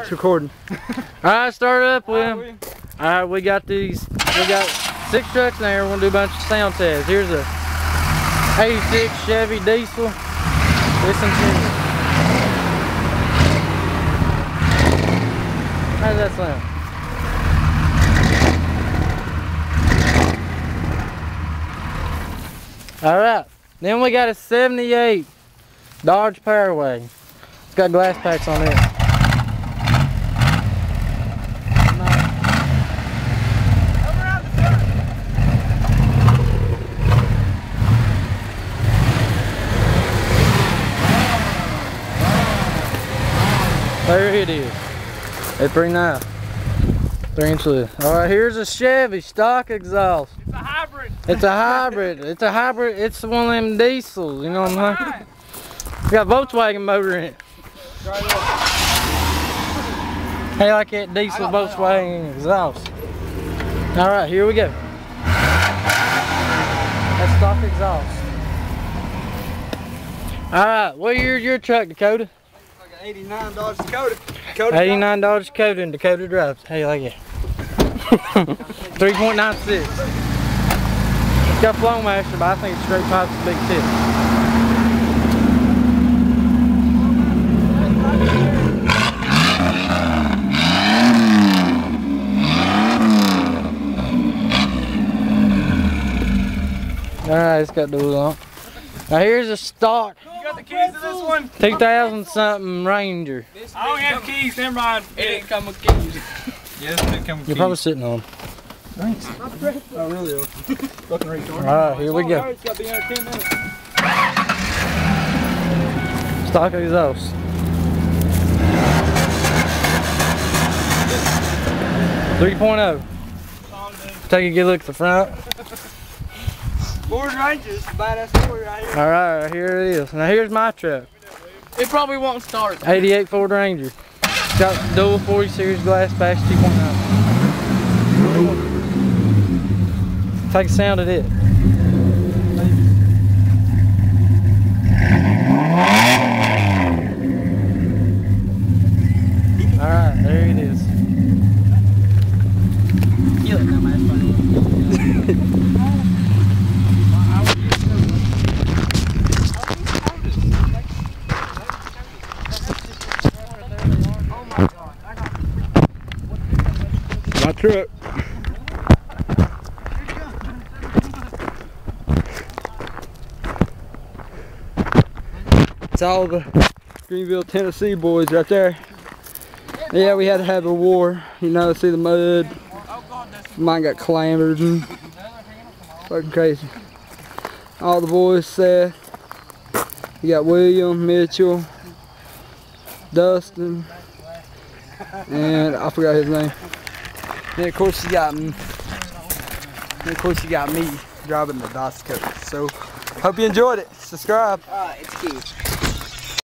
It's recording. Alright, start it up, William. Alright, we got 6 trucks in there. We're gonna do a bunch of sound tests. Here's a 86 Chevy diesel. Listen to it. How does that sound? Alright, then we got a 78 Dodge Powerway. It's got glass packs on it. There it is. It's pretty nice. 3-inch lid. Alright, here's a Chevy stock exhaust. It's a hybrid. It's a hybrid. It's a hybrid. It's one of them diesels. You know what I'm saying? It's got a Volkswagen motor in it. Hey, like that diesel Volkswagen exhaust. Alright, here we go. That's stock exhaust. Alright, what year is your truck, Dakota? 89 Dodge Dakota. 89 Dodge Dakota and Dakota drives. How you like it? 3.96. It's got flow master, but I think it's straight pipes and big tip. Alright, it's got duals on. Now here's a stock. You got the keys to this one? 2000 something Ranger. I don't have keys, never mind. It didn't come with keys. Yes, it didn't come with keys. You're probably sitting on them. Thanks. Oh, really? Fucking retarded. Alright, here we go. It's got to be under 10 minutes. Stock exhaust. .3. Take a good look at the front. Ford Ranger's badass story right here. Alright, here it is. Now here's my truck. It probably won't start. 88 Ford Ranger. It's got dual 40 series glass packs 2.9. Take a sound at it. Alright, there it is. Kill it, dumbass. My truck. It's all the Greenville, Tennessee boys right there. Yeah, we had to have a war. You know, see the mud. Mine got clambered and fucking crazy. All the boys, Seth. You got William, Mitchell, Dustin, and I forgot his name. And of course you got me. And of course you got me driving the Dodge Dakota. So hope you enjoyed it. Subscribe. It's Keith.